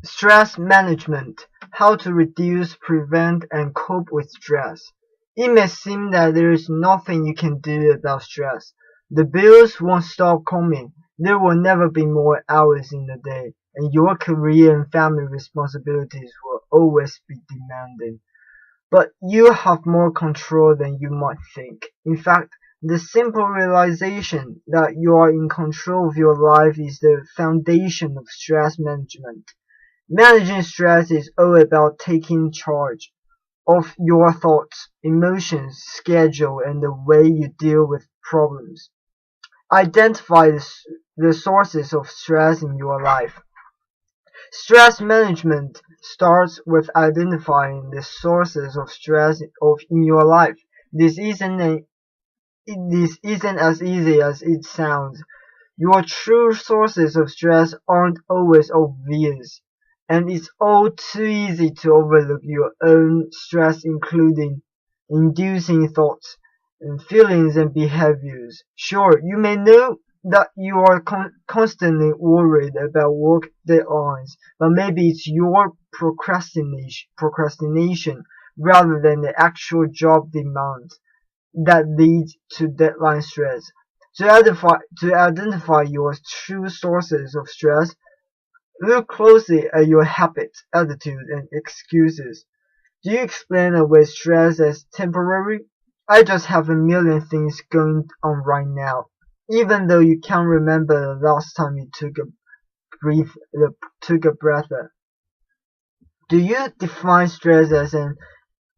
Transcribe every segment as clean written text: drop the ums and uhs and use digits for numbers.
Stress management. How to reduce, prevent, and cope with stress. It may seem that there is nothing you can do about stress. The bills won't stop coming. There will never be more hours in the day, and your career and family responsibilities will always be demanding. But you have more control than you might think. In fact, the simple realization that you are in control of your life is the foundation of stress management. Managing stress is all about taking charge of your thoughts, emotions, schedule, and the way you deal with problems. Identify the sources of stress in your life. Stress management starts with identifying the sources of stress in your life. This isn't as easy as it sounds. Your true sources of stress aren't always obvious, and it's all too easy to overlook your own stress, including inducing thoughts and feelings and behaviors. Sure, you may know that you are constantly worried about work deadlines, but maybe it's your procrastination rather than the actual job demands that leads to deadline stress. To identify your true sources of stress, look closely at your habits, attitude, and excuses. Do you explain away stress as temporary? I just have a million things going on right now. Even though you can't remember the last time you took a breath. Do you define stress as an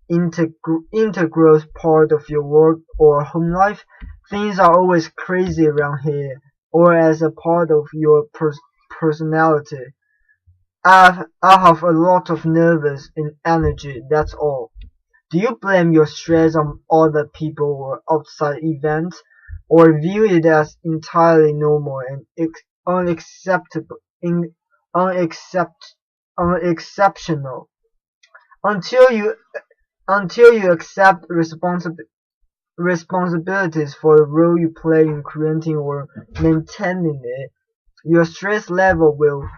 integral part of your work or home life? Things are always crazy around here, or as a part of your personality. I have a lot of nervous and energy, that's all. Do you blame your stress on other people or outside events, or view it as entirely normal and unacceptable, unexceptional? Until you accept responsibilities for the role you play in creating or maintaining it, your stress level will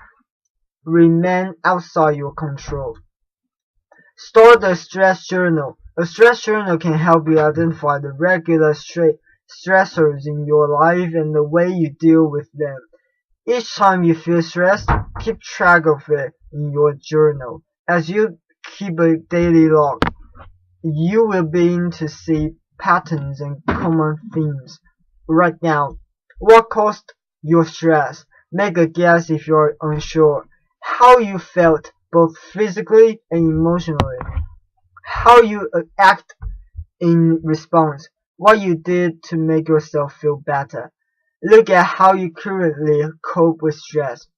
remain outside your control. Start a stress journal. A stress journal can help you identify the regular stressors in your life and the way you deal with them. Each time you feel stressed, keep track of it in your journal. As you keep a daily log, you will begin to see patterns and common themes. Write down what caused your stress. Make a guess if you're unsure. How you felt both physically and emotionally. How you act in response. What you did to make yourself feel better. Look at how you currently cope with stress.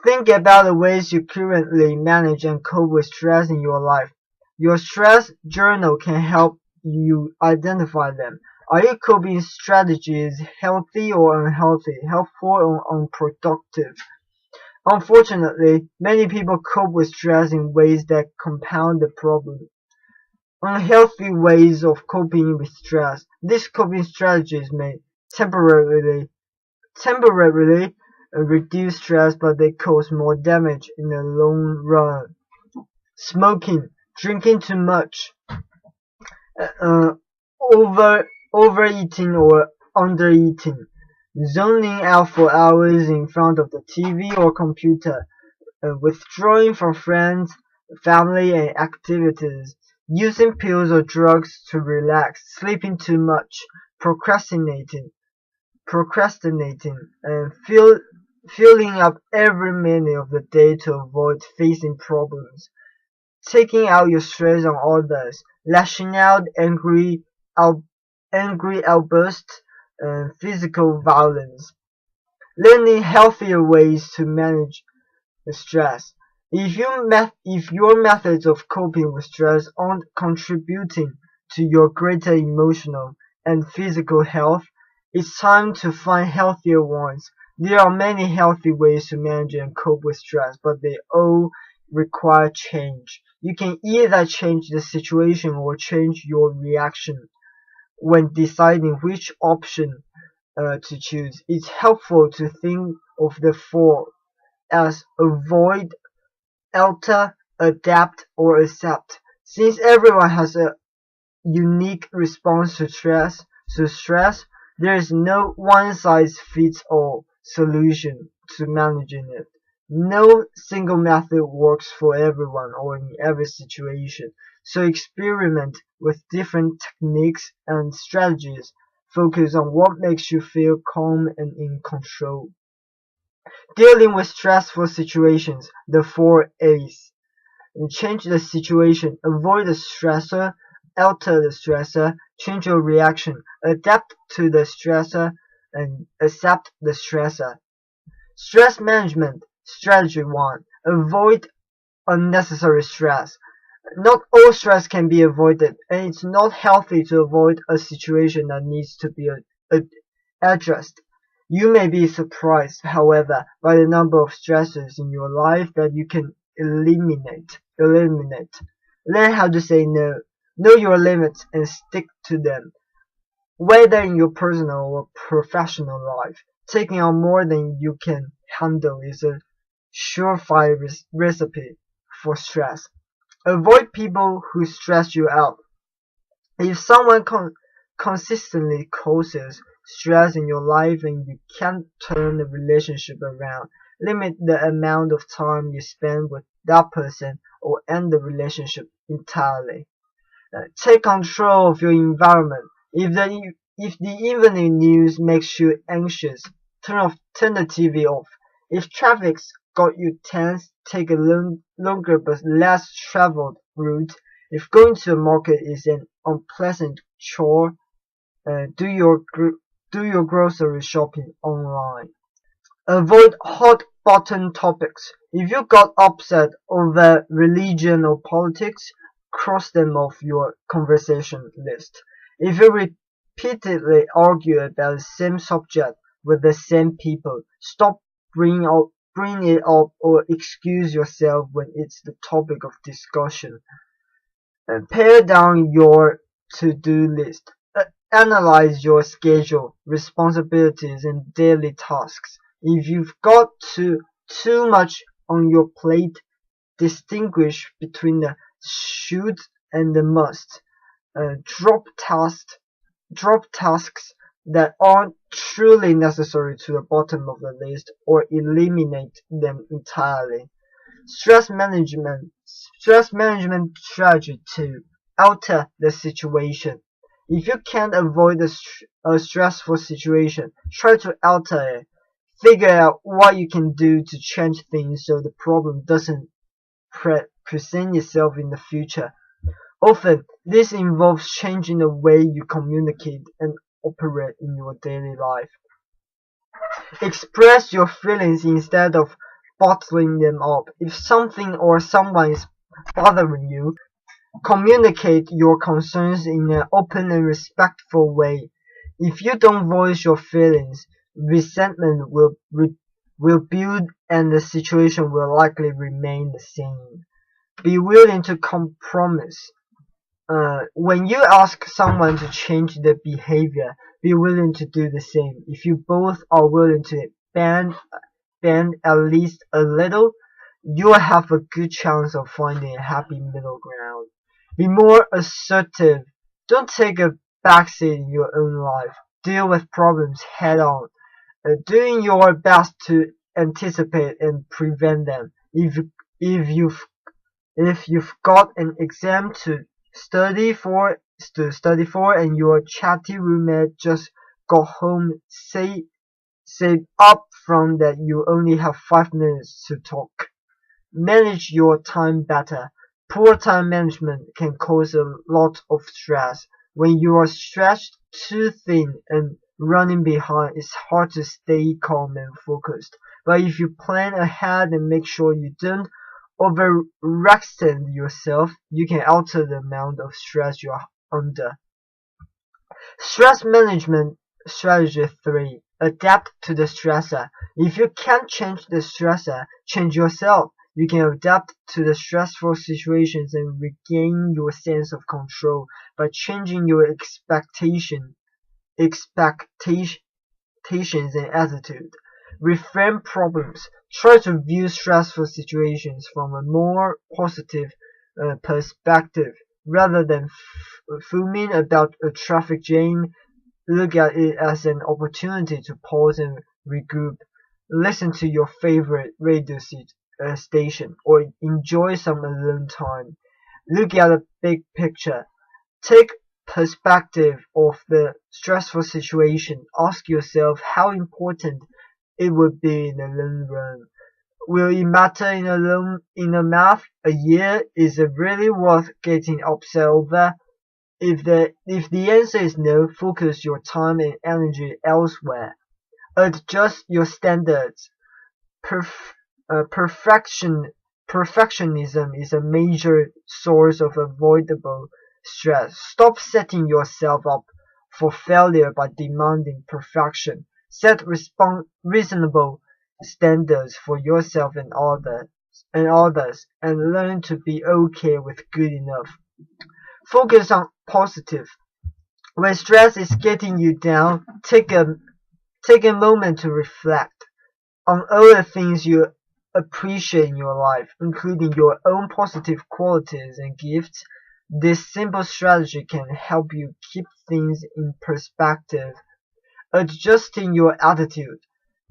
Think about the ways you currently manage and cope with stress in your life. Your stress journal can help you identify them. Are your coping strategies healthy or unhealthy, helpful or unproductive? Unfortunately, many people cope with stress in ways that compound the problem. Unhealthy ways of coping with stress. These coping strategies may temporarily reduce stress, but they cause more damage in the long run. Smoking, drinking too much, overeating or undereating, zoning out for hours in front of the TV or computer, withdrawing from friends, family and activities, using pills or drugs to relax, sleeping too much, procrastinating, and filling up every minute of the day to avoid facing problems, taking out your stress on others, lashing out, angry outbursts, and physical violence, learning healthier ways to manage the stress. If your methods of coping with stress aren't contributing to your greater emotional and physical health, it's time to find healthier ones. There are many healthy ways to manage and cope with stress, but they all require change. You can either change the situation or change your reaction. When deciding which option to choose, it's helpful to think of the four as avoid, alter, adapt, or accept. Since everyone has a unique response to stress, there is no one-size-fits-all solution to managing it. No single method works for everyone or in every situation, so experiment with different techniques and strategies. Focus on what makes you feel calm and in control. Dealing with stressful situations, the 4 A's. Change the situation, avoid the stressor, alter the stressor, change your reaction, adapt to the stressor, and accept the stressor. Stress management, strategy 1. Avoid unnecessary stress. Not all stress can be avoided, and it's not healthy to avoid a situation that needs to be addressed. You may be surprised, however, by the number of stresses in your life that you can eliminate. Learn how to say no. Know your limits and stick to them. Whether in your personal or professional life, taking on more than you can handle is a surefire recipe for stress. Avoid people who stress you out. If someone consistently causes stress in your life and you can't turn the relationship around, limit the amount of time you spend with that person or end the relationship entirely. Take control of your environment. If the evening news makes you anxious, turn the TV off. If traffic's got you tense, take a longer but less traveled route. If going to the market is an unpleasant chore, do your grocery shopping online. Avoid hot button topics. If you got upset over religion or politics, cross them off your conversation list. If you repeatedly argue about the same subject with the same people, stop bringing it up or excuse yourself when it's the topic of discussion. Pare down your to-do list. Analyze your schedule, responsibilities, and daily tasks. If you've got too much on your plate, distinguish between the should and the must. Drop tasks that aren't truly necessary to the bottom of the list or eliminate them entirely. Stress management strategy 2. Alter the situation. If you can't avoid a stressful situation, try to alter it. Figure out what you can do to change things so the problem doesn't present itself in the future. Often, this involves changing the way you communicate and operate in your daily life. Express your feelings instead of bottling them up. If something or someone is bothering you, communicate your concerns in an open and respectful way. If you don't voice your feelings, resentment will build and the situation will likely remain the same. Be willing to compromise. When you ask someone to change their behavior, be willing to do the same. If you both are willing to bend at least a little, you will have a good chance of finding a happy middle ground. Be more assertive. Don't take a backseat in your own life. Deal with problems head on. Doing your best to anticipate and prevent them. If you've got an exam to study for and your chatty roommate just got home, say up front that you only have 5 minutes to talk. Manage your time better. Poor time management can cause a lot of stress. When you are stretched too thin and running behind, it's hard to stay calm and focused. But if you plan ahead and make sure you don't overextend yourself, you can alter the amount of stress you are under. Stress management strategy 3. Adapt to the stressor. If you can't change the stressor, change yourself. You can adapt to the stressful situations and regain your sense of control by changing your expectations and attitude. reframe problems. Try to view stressful situations from a more positive perspective. Rather than fuming about a traffic jam, look at it as an opportunity to pause and regroup. Listen to your favorite radio station or enjoy some alone time. Look at the big picture. Take perspective of the stressful situation. Ask yourself how important it would be in the long run. Will it matter in a month, a year? Is it really worth getting upset over? If the answer is no, focus your time and energy elsewhere. Adjust your standards. Perf- Perfectionism is a major source of avoidable stress. Stop setting yourself up for failure by demanding perfection. Set reasonable standards for yourself and others, and learn to be okay with good enough. Focus on positive. When stress is getting you down, take a moment to reflect on all the things you appreciate in your life, including your own positive qualities and gifts. This simple strategy can help you keep things in perspective. Adjusting your attitude.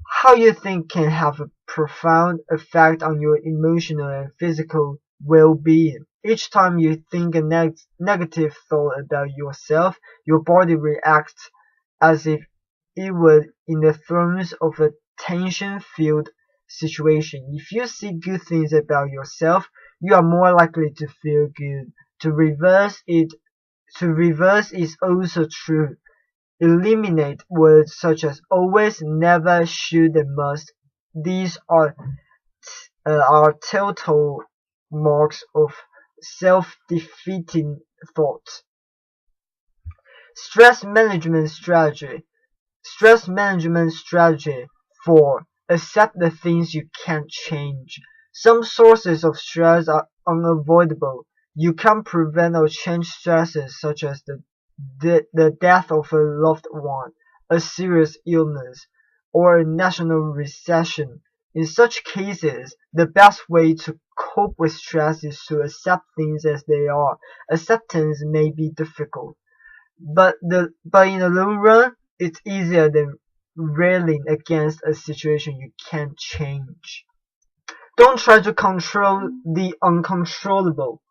How you think can have a profound effect on your emotional and physical well-being. Each time you think a negative thought about yourself, your body reacts as if it were in the throes of a tension-filled situation. If you see good things about yourself, you are more likely to feel good. To reverse is also true. Eliminate words such as always, never, should, and must. These are telltale marks of self-defeating thoughts. Stress management strategy. Stress management strategy 4. Accept the things you can't change. Some sources of stress are unavoidable. You can't prevent or change stresses such as the death of a loved one, a serious illness, or a national recession. In such cases, the best way to cope with stress is to accept things as they are. Acceptance may be difficult, but in the long run, it's easier than railing against a situation you can't change. Don't try to control the uncontrollable.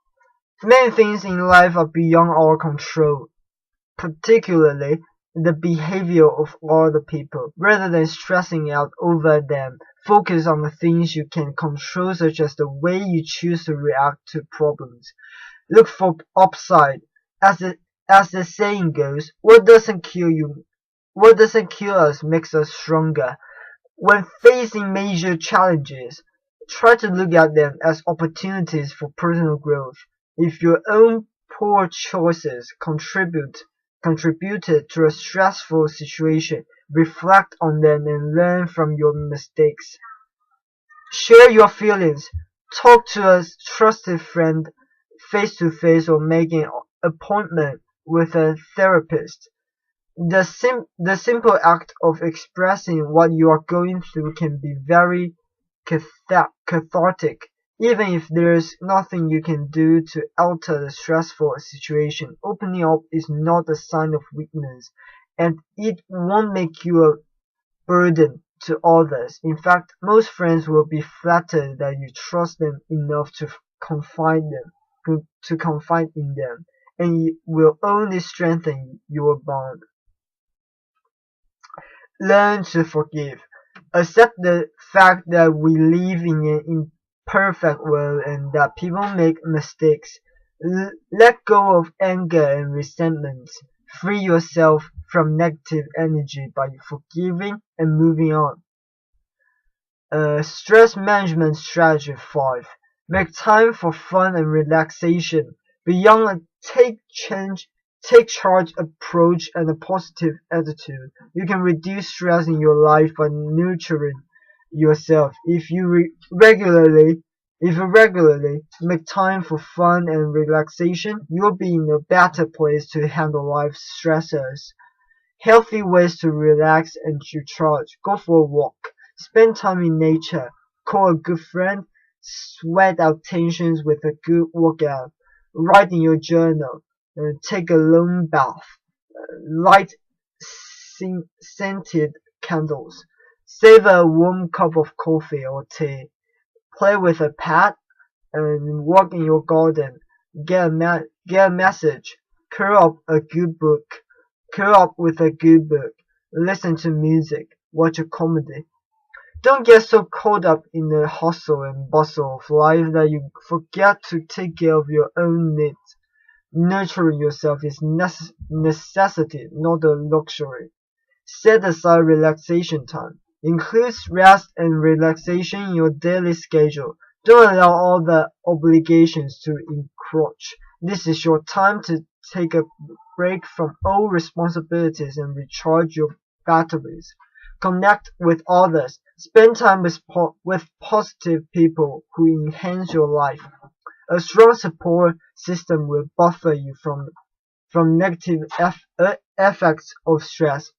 Many things in life are beyond our control, particularly the behavior of other people. Rather than stressing out over them, focus on the things you can control, such as the way you choose to react to problems. Look for upside. As the saying goes, what doesn't kill us makes us stronger. When facing major challenges, try to look at them as opportunities for personal growth. If your own poor choices contributed to a stressful situation, reflect on them and learn from your mistakes. Share your feelings. Talk to a trusted friend face to face or make an appointment with a therapist. The simple act of expressing what you are going through can be very cathartic. Even if there's nothing you can do to alter the stressful situation, opening up is not a sign of weakness, and it won't make you a burden to others. In fact, most friends will be flattered that you trust them enough to confide in them, and it will only strengthen your bond. Learn to forgive. Accept the fact that we live in an imperfect world and that people make mistakes. Let go of anger and resentment. Free yourself from negative energy by forgiving and moving on. Stress management strategy 5. Make time for fun and relaxation. Beyond a take charge approach and a positive attitude, you can reduce stress in your life by nurturing yourself. If you regularly make time for fun and relaxation, you'll be in a better place to handle life's stressors. Healthy ways to relax and recharge. Go for a walk. Spend time in nature. Call a good friend. Sweat out tensions with a good workout. Write in your journal. Take a long bath. Light scented candles. Savor a warm cup of coffee or tea. Play with a pet and walk in your garden. Get a message. Curl up a good book. Curl up with a good book. Listen to music. Watch a comedy. Don't get so caught up in the hustle and bustle of life that you forget to take care of your own needs. Nurturing yourself is necessity, not a luxury. Set aside relaxation time. Include rest and relaxation in your daily schedule. Don't allow all the obligations to encroach. This is your time to take a break from all responsibilities and recharge your batteries. Connect with others. Spend time with positive people who enhance your life. A strong support system will buffer you from negative effects of stress.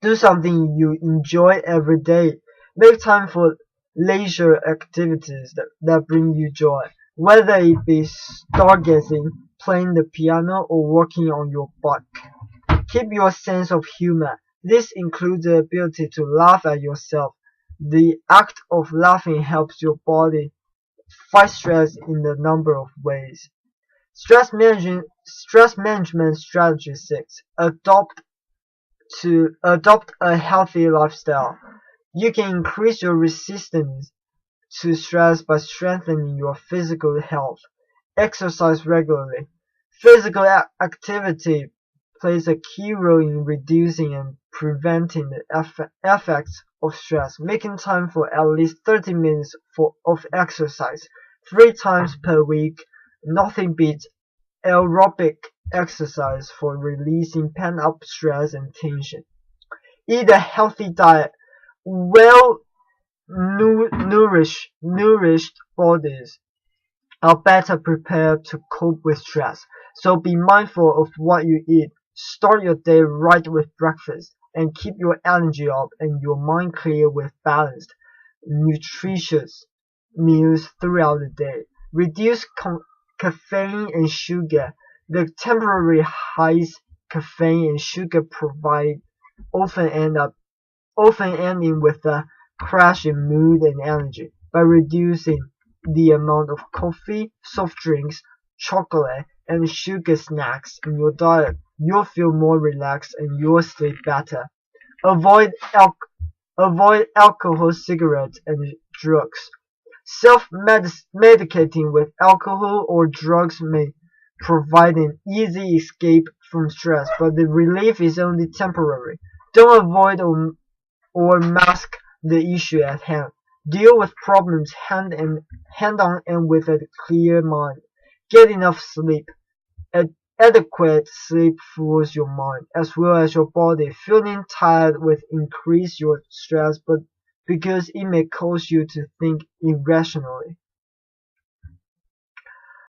Do something you enjoy every day. Make time for leisure activities that bring you joy, whether it be stargazing, playing the piano, or working on your bike. Keep your sense of humor. This includes the ability to laugh at yourself. The act of laughing helps your body fight stress in a number of ways. Stress management strategy 6. Adopt a healthy lifestyle. You can increase your resistance to stress by strengthening your physical health. Exercise regularly. Physical activity plays a key role in reducing and preventing the effects of stress. Making time for at least 30 minutes of exercise 3 times per week. Nothing beats aerobic exercise for releasing pent-up stress and tension. Eat a healthy diet. Well nourished bodies are better prepared to cope with stress. So be mindful of what you eat. Start your day right with breakfast and keep your energy up and your mind clear with balanced, nutritious meals throughout the day. Reduce caffeine and sugar. The temporary highs caffeine and sugar provide often ending with a crash in mood and energy. By reducing the amount of coffee, soft drinks, chocolate, and sugar snacks in your diet, you'll feel more relaxed and you'll sleep better. Avoid alcohol, cigarettes, and drugs. Self-medicating with alcohol or drugs may provide an easy escape from stress, but the relief is only temporary. Don't avoid or mask the issue at hand. Deal with problems hand on and with a clear mind. Get enough sleep. Adequate sleep fuels your mind as well as your body. Feeling tired will increase your stress, but because it may cause you to think irrationally.